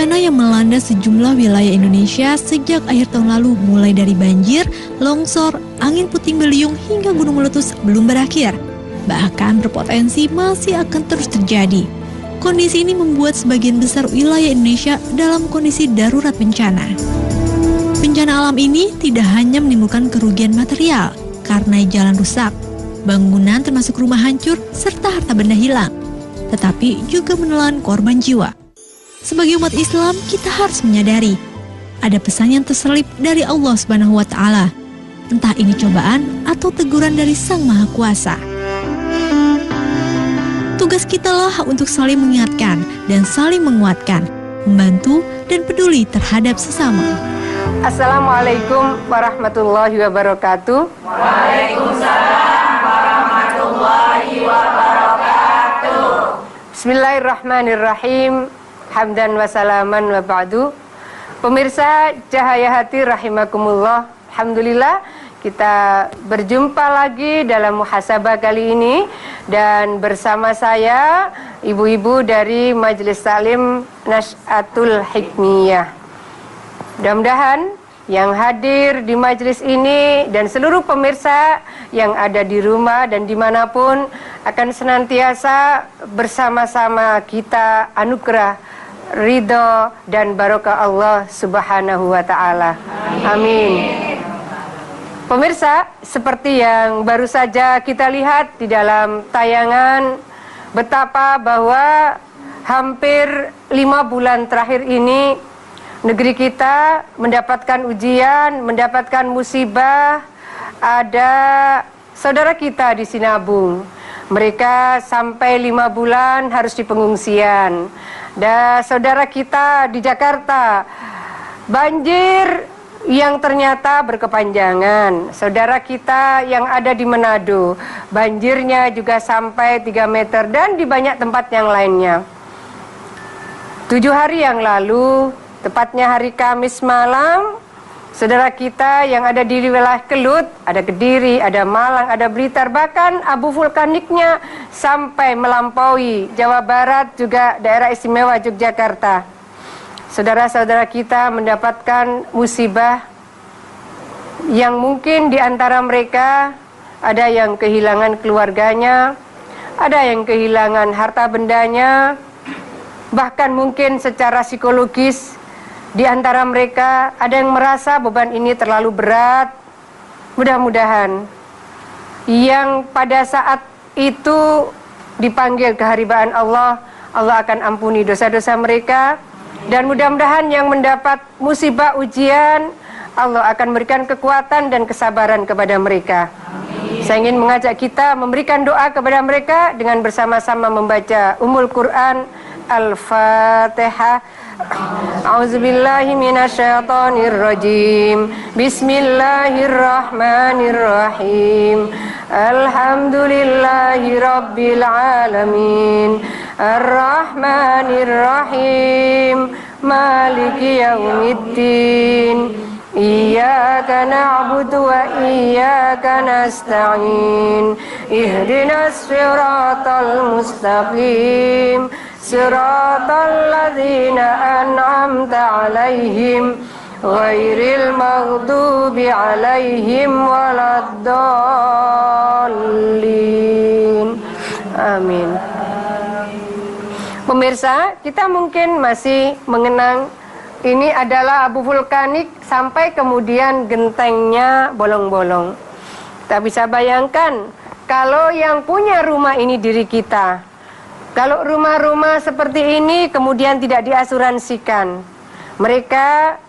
Bencana yang melanda sejumlah wilayah Indonesia sejak akhir tahun lalu mulai dari banjir, longsor, angin puting beliung hingga gunung meletus belum berakhir. Bahkan berpotensi masih akan terus terjadi. Kondisi ini membuat sebagian besar wilayah Indonesia dalam kondisi darurat bencana. Bencana alam ini tidak hanya menimbulkan kerugian material karena jalan rusak, bangunan termasuk rumah hancur, serta harta benda hilang, tetapi juga menelan korban jiwa. Sebagai umat Islam, kita harus menyadari ada pesan yang terselip dari Allah Subhanahu wa Ta'ala. Entah ini cobaan atau teguran dari Sang Maha Kuasa. Tugas kita lah untuk saling mengingatkan dan saling menguatkan, membantu dan peduli terhadap sesama. Assalamualaikum warahmatullahi wabarakatuh. Waalaikumsalam warahmatullahi wabarakatuh. Bismillahirrahmanirrahim. Hamdan wa salaman wa ba'du. Pemirsa Cahaya Hati rahimakumullah. Alhamdulillah kita berjumpa lagi dalam muhasabah kali ini. Dan bersama saya ibu-ibu dari Majelis Taklim Nash'atul Hikmiyah. Mudah-mudahan yang hadir di majelis ini dan seluruh pemirsa yang ada di rumah dan dimanapun akan senantiasa bersama-sama kita anugerah ridho dan barokah Allah Subhanahu wa Ta'ala. Amin. Pemirsa, seperti yang baru saja kita lihat di dalam tayangan, betapa bahwa hampir 5 bulan terakhir ini negeri kita mendapatkan ujian, mendapatkan musibah. Ada saudara kita di Sinabung, mereka sampai 5 bulan harus di pengungsian. Dan saudara kita di Jakarta, banjir yang ternyata berkepanjangan. Saudara kita yang ada di Manado, banjirnya juga sampai 3 meter dan di banyak tempat yang lainnya. 7 hari yang lalu, tepatnya hari Kamis malam, saudara kita yang ada di wilayah Kelut, ada Kediri, ada Malang, ada Blitar, bahkan abu vulkaniknya sampai melampaui Jawa Barat, juga daerah istimewa Yogyakarta. Saudara-saudara kita mendapatkan musibah yang mungkin di antara mereka ada yang kehilangan keluarganya, ada yang kehilangan harta bendanya, bahkan mungkin secara psikologis di antara mereka ada yang merasa beban ini terlalu berat. Mudah-mudahan yang pada saat itu dipanggil keharibaan Allah, Allah akan ampuni dosa-dosa mereka. Dan mudah-mudahan yang mendapat musibah ujian, Allah akan memberikan kekuatan dan kesabaran kepada mereka. Amin. Saya ingin mengajak kita memberikan doa kepada mereka dengan bersama-sama membaca Ummul Quran Al-Fatihah. A'udzubillahi minasyaitonirrajim. Bismillahirrahmanirrahim. Alhamdulillahi rabbil alamin. Ar-Rahmanirrahim. Maliki yaumiddin. Iyyaka na'budu wa iyyaka nasta'in. Ihdinas siratal mustaqim. Siratal ladzina an'amta 'alaihim ghairil maghdubi 'alaihim waladdallin. Amin. Pemirsa, kita mungkin masih mengenang ini adalah abu vulkanik sampai kemudian gentengnya bolong-bolong. Kita bisa bayangkan kalau yang punya rumah ini diri kita. Kalau rumah-rumah seperti ini kemudian tidak diasuransikan, mereka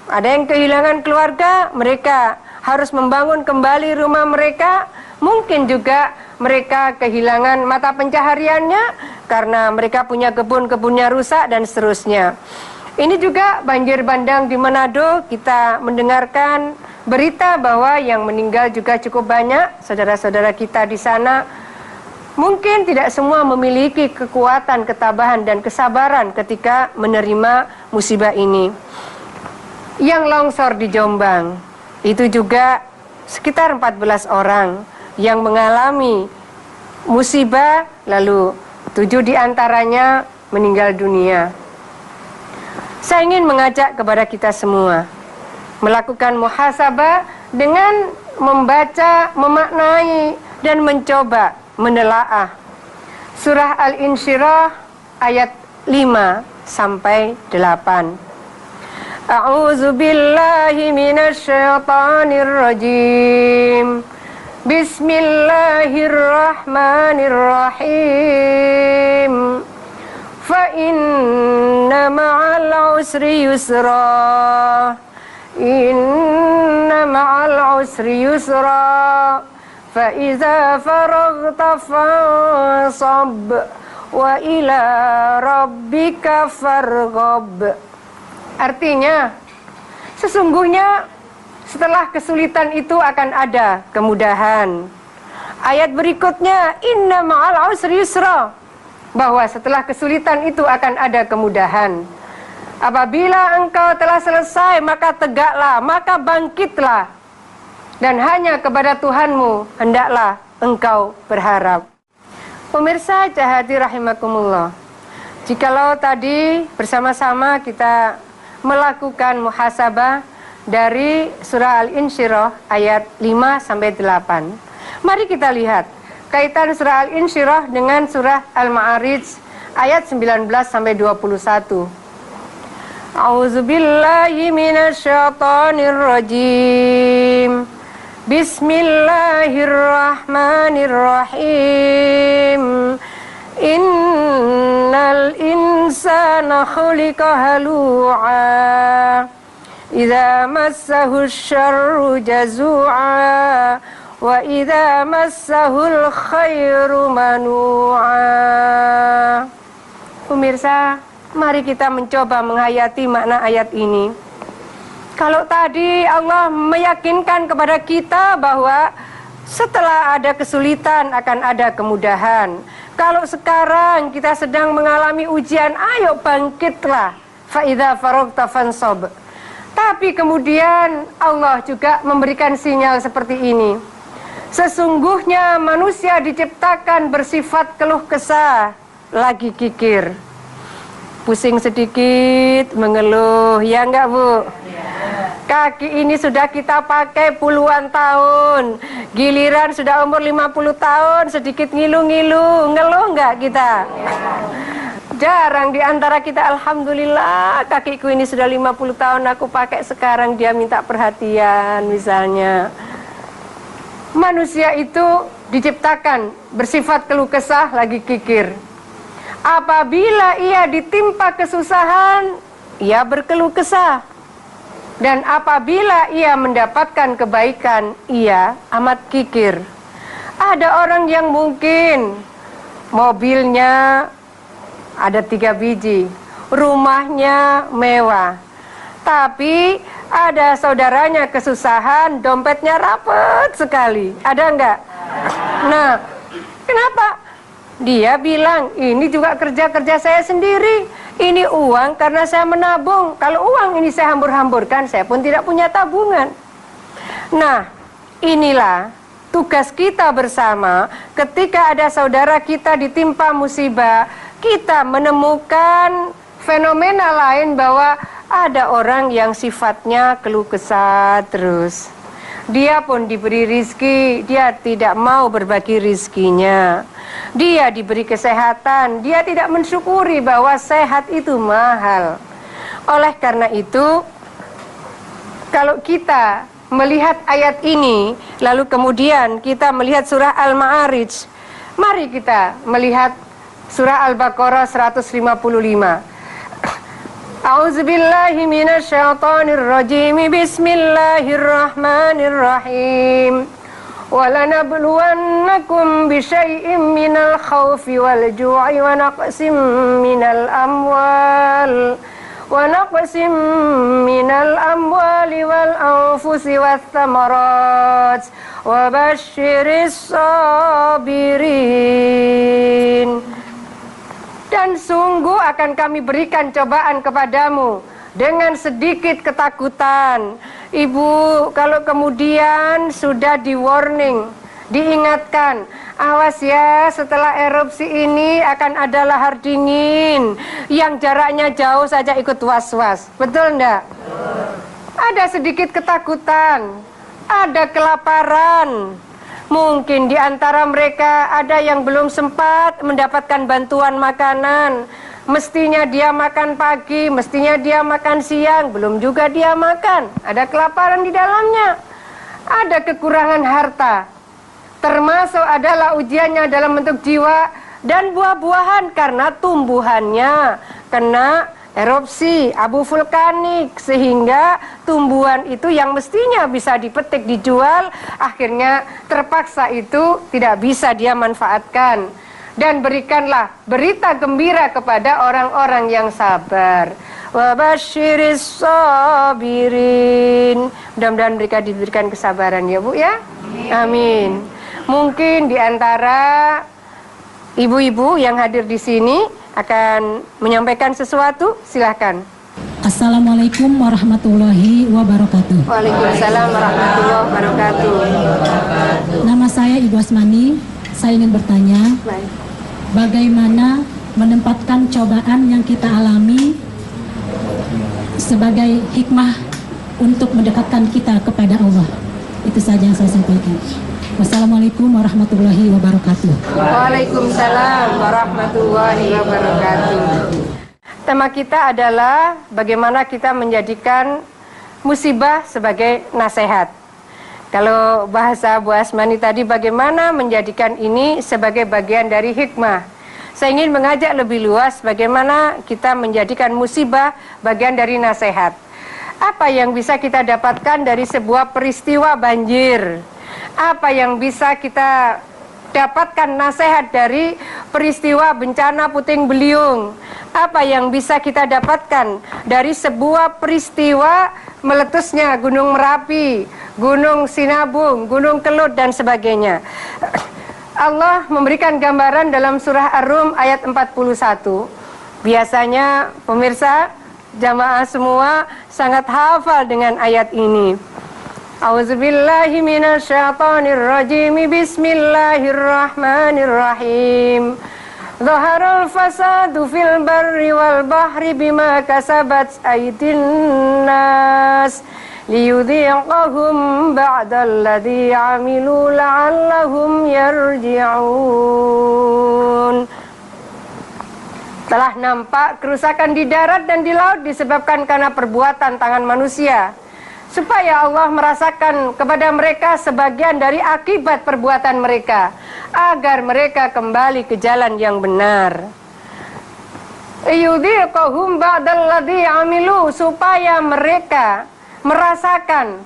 ada yang kehilangan keluarga, mereka harus membangun kembali rumah mereka. Mungkin juga mereka kehilangan mata pencahariannya karena mereka punya kebun-kebunnya rusak dan seterusnya. Ini juga banjir bandang di Manado, kita mendengarkan berita bahwa yang meninggal juga cukup banyak. Saudara-saudara kita di sana mungkin tidak semua memiliki kekuatan, ketabahan, dan kesabaran ketika menerima musibah ini. Yang longsor di Jombang, itu juga sekitar 14 orang yang mengalami musibah, lalu 7 diantaranya meninggal dunia. Saya ingin mengajak kepada kita semua melakukan muhasabah dengan membaca, memaknai, dan mencoba menelaah surah Al-Insyirah ayat 5 sampai 8. A'udzu billahi minasy syaithanir rajim. Bismillahirrahmanirrahim. Fa inna ma'al usri yusra. Inna ma'al usri yusra. Fa iza faraghta fansab wa ila rabbika farghab. Artinya, sesungguhnya setelah kesulitan itu akan ada kemudahan. Ayat berikutnya, inna ma'al usri yusra, bahwa setelah kesulitan itu akan ada kemudahan. Apabila engkau telah selesai, maka tegaklah, maka bangkitlah, dan hanya kepada Tuhanmu hendaklah engkau berharap. Pemirsa Jahati rahimakumullah, jikalau tadi bersama-sama kita melakukan muhasabah dari surah Al-Insyirah ayat 5 sampai 8. Mari kita lihat kaitan surah Al-Insyirah dengan surah Al-Ma'arij ayat 19 sampai 21. A'udzu billahi minasy syaithanir rajim. Bismillahirrahmanirrahim. Innal insana khuliqa halu'a. Idza massahu syarru jazu'a wa idza massahul khairu manu'a. Pemirsa, mari kita mencoba menghayati makna ayat ini. Kalau tadi Allah meyakinkan kepada kita bahwa setelah ada kesulitan akan ada kemudahan. Kalau sekarang kita sedang mengalami ujian, ayo bangkitlah. Fa idza faraghta fansab. Tapi kemudian Allah juga memberikan sinyal seperti ini. Sesungguhnya manusia diciptakan bersifat keluh kesah, lagi kikir. Pusing sedikit, mengeluh, ya enggak Bu? Kaki ini sudah kita pakai puluhan tahun, giliran sudah umur 50 tahun, sedikit ngilu-ngilu, ngeluh enggak kita? Jarang di antara kita, alhamdulillah kakiku ini sudah 50 tahun aku pakai, sekarang dia minta perhatian misalnya. Manusia itu diciptakan bersifat keluh kesah, lagi kikir. Apabila ia ditimpa kesusahan, ia berkeluh kesah. Dan apabila ia mendapatkan kebaikan, ia amat kikir. Ada orang yang mungkin mobilnya ada 3 biji, rumahnya mewah, tapi ada saudaranya kesusahan, dompetnya rapet sekali. Ada enggak? Nah, kenapa? Dia bilang, ini juga kerja-kerja saya sendiri. Ini uang karena saya menabung. Kalau uang ini saya hambur-hamburkan, saya pun tidak punya tabungan. Nah, inilah tugas kita bersama. Ketika ada saudara kita ditimpa musibah, kita menemukan fenomena lain bahwa ada orang yang sifatnya keluh kesah terus. Dia pun diberi rizki, dia tidak mau berbagi rizkinya. Dia diberi kesehatan, dia tidak mensyukuri bahwa sehat itu mahal. Oleh karena itu, kalau kita melihat ayat ini, lalu kemudian kita melihat surah Al-Ma'arij, mari kita melihat surah Al-Baqarah 155. A'udzu billahi minasy syaithanir rajim. Bismillahirrahmanirrahim. Walanabluwannakum bisyai'im minal khawfi wal ju'i wa naqsim minal amwal wal anfusi wath thamarat wa basyiris sabirin. Dan sungguh akan kami berikan cobaan kepadamu dengan sedikit ketakutan. Ibu, kalau kemudian sudah di warning, diingatkan, awas ya, setelah erupsi ini akan ada lahar dingin yang jaraknya jauh saja ikut was-was. Betul enggak? Ada sedikit ketakutan, ada kelaparan. Mungkin di antara mereka ada yang belum sempat mendapatkan bantuan makanan. Mestinya dia makan pagi, mestinya dia makan siang, belum juga dia makan. Ada kelaparan di dalamnya. Ada kekurangan harta. Termasuk adalah ujiannya dalam bentuk jiwa dan buah-buahan karena tumbuhannya kena erupsi abu vulkanik, sehingga tumbuhan itu yang mestinya bisa dipetik, dijual, akhirnya terpaksa itu tidak bisa dia manfaatkan. Dan berikanlah berita gembira kepada orang-orang yang sabar. Wabashiris sabirin. Mudah-mudahan mereka diberikan kesabaran ya Bu ya. Amin. Mungkin di antara ibu-ibu yang hadir di sini akan menyampaikan sesuatu, silahkan. Assalamualaikum warahmatullahi wabarakatuh. Waalaikumsalam warahmatullahi wabarakatuh. Nama saya Ibu Asmani. Saya ingin bertanya, bagaimana menempatkan cobaan yang kita alami sebagai hikmah untuk mendekatkan kita kepada Allah. Itu saja yang saya sampaikan. Wassalamualaikum warahmatullahi wabarakatuh. Waalaikumsalam warahmatullahi wabarakatuh. Tema kita adalah bagaimana kita menjadikan musibah sebagai nasihat. Kalau bahasa Bu Asmani tadi, bagaimana menjadikan ini sebagai bagian dari hikmah. Saya ingin mengajak lebih luas bagaimana kita menjadikan musibah bagian dari nasihat. Apa yang bisa kita dapatkan dari sebuah peristiwa banjir? Apa yang bisa kita dapatkan nasihat dari peristiwa bencana puting beliung? Apa yang bisa kita dapatkan dari sebuah peristiwa meletusnya Gunung Merapi, Gunung Sinabung, Gunung Kelut dan sebagainya? Allah memberikan gambaran dalam surah Ar-Rum ayat 41. Biasanya pemirsa jamaah semua sangat hafal dengan ayat ini. A'udzubillahi minasyaitonirrajim. Bismillahirrahmanirrahim. Zaharul fasadu fil barri wal bahri bima kasabat aydin nas liyudhiqahum ba'dalladzi 'amilu la'allahum yarji'un. Telah nampak kerusakan di darat dan di laut disebabkan karena perbuatan tangan manusia, supaya Allah merasakan kepada mereka sebagian dari akibat perbuatan mereka, agar mereka kembali ke jalan yang benar. Yudhiqahum ba'dalladzi 'amilu, supaya mereka merasakan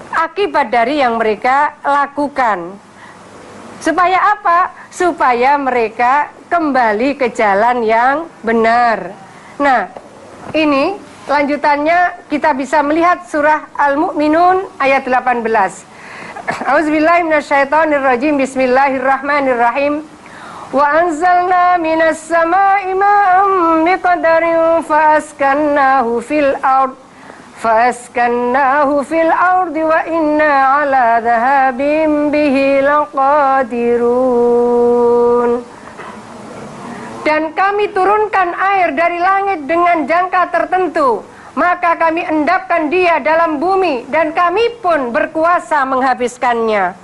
akibat dari yang mereka lakukan. Supaya apa? Supaya mereka kembali ke jalan yang benar. Nah, ini lanjutannya kita bisa melihat surah Al-Mu'minun ayat 18. A'udzubillahi minasyaitonirrajim. Bismillahirrahmanirrahim. Wa anzalna minas sama'i ma'an biqadarin fa'askannahu fil ardi wa inna ala dhahabim bihi laqadirun. Dan kami turunkan air dari langit dengan jangka tertentu, maka kami endapkan dia dalam bumi, dan kami pun berkuasa menghabiskannya.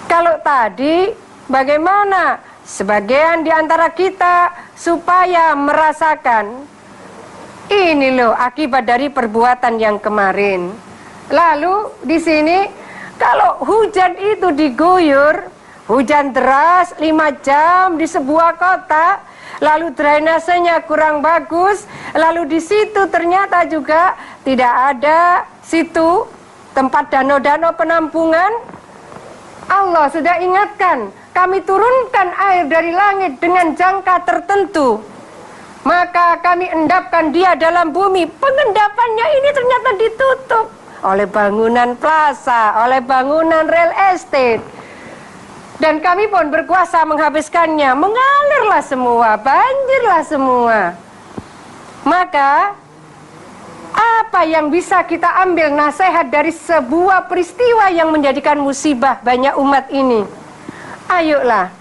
Kalau tadi bagaimana sebagian di antara kita supaya merasakan ini loh akibat dari perbuatan yang kemarin. Lalu di sini kalau hujan itu diguyur, hujan deras 5 jam di sebuah kota, lalu drainasenya kurang bagus, lalu di situ ternyata juga tidak ada situ tempat danau-danau penampungan. Allah sudah ingatkan, kami turunkan air dari langit dengan jangka tertentu, maka kami endapkan dia dalam bumi. Pengendapannya ini ternyata ditutup oleh bangunan plaza, oleh bangunan real estate, dan kami pun berkuasa menghabiskannya. Mengalirlah semua, banjirlah semua. Maka apa apa yang bisa kita ambil nasihat dari sebuah peristiwa yang menjadikan musibah banyak umat ini? Ayolah.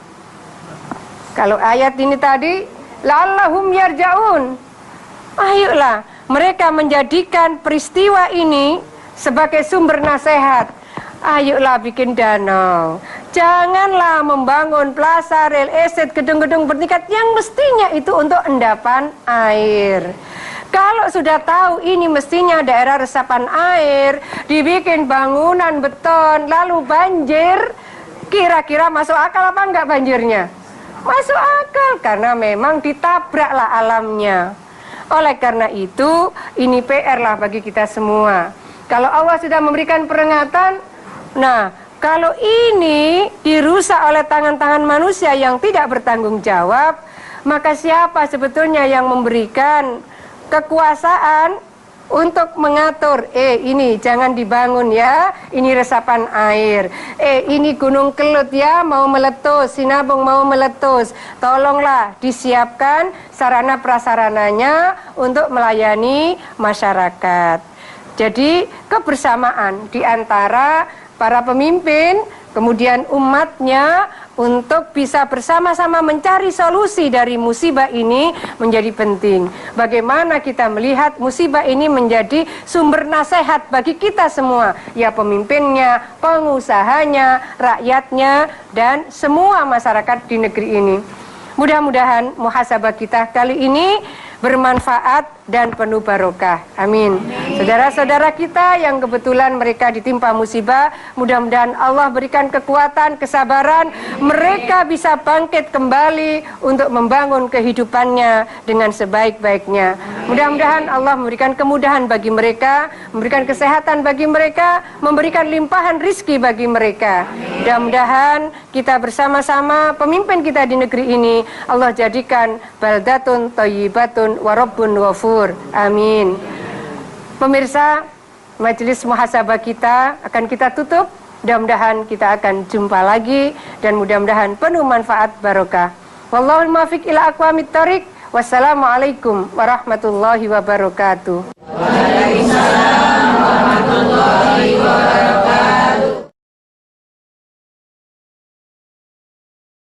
Kalau ayat ini tadi, la'allahum yarja'un. Ayolah, mereka menjadikan peristiwa ini sebagai sumber nasihat. Ayolah bikin danau. Janganlah membangun plaza, real estate, gedung-gedung bertingkat yang mestinya itu untuk endapan air. Kalau sudah tahu ini mestinya daerah resapan air, dibikin bangunan beton, lalu banjir, kira-kira masuk akal apa enggak banjirnya? Masuk akal, karena memang ditabraklah alamnya. Oleh karena itu, ini PR lah bagi kita semua. Kalau Allah sudah memberikan peringatan, nah, kalau ini dirusak oleh tangan-tangan manusia yang tidak bertanggung jawab, maka siapa sebetulnya yang memberikan kekuasaan untuk mengatur, ini jangan dibangun ya, ini resapan air, ini Gunung Kelut ya, mau meletus, Sinabung mau meletus, tolonglah disiapkan sarana prasarananya untuk melayani masyarakat. Jadi kebersamaan di antara para pemimpin, kemudian umatnya untuk bisa bersama-sama mencari solusi dari musibah ini menjadi penting. Bagaimana kita melihat musibah ini menjadi sumber nasihat bagi kita semua, ya pemimpinnya, pengusahanya, rakyatnya, dan semua masyarakat di negeri ini. Mudah-mudahan muhasabah kita kali ini bermanfaat dan penuh barokah. Amin. Saudara-saudara kita yang kebetulan mereka ditimpa musibah, mudah-mudahan Allah berikan kekuatan, kesabaran, mereka bisa bangkit kembali untuk membangun kehidupannya dengan sebaik-baiknya. Mudah-mudahan Allah memberikan kemudahan bagi mereka, memberikan kesehatan bagi mereka, memberikan limpahan rizki bagi mereka. Mudah-mudahan kita bersama-sama, pemimpin kita di negeri ini, Allah jadikan baldatun thayyibatun wa rabbun ghafur. Amin. Pemirsa, majelis muhasabah kita akan kita tutup. Mudah-mudahan kita akan jumpa lagi dan mudah-mudahan penuh manfaat barokah. Wallahul muwaffiq ila aqwamit thoriq. Wassalamualaikum warahmatullahi wabarakatuh. Waalaikumsalam warahmatullahi wabarakatuh.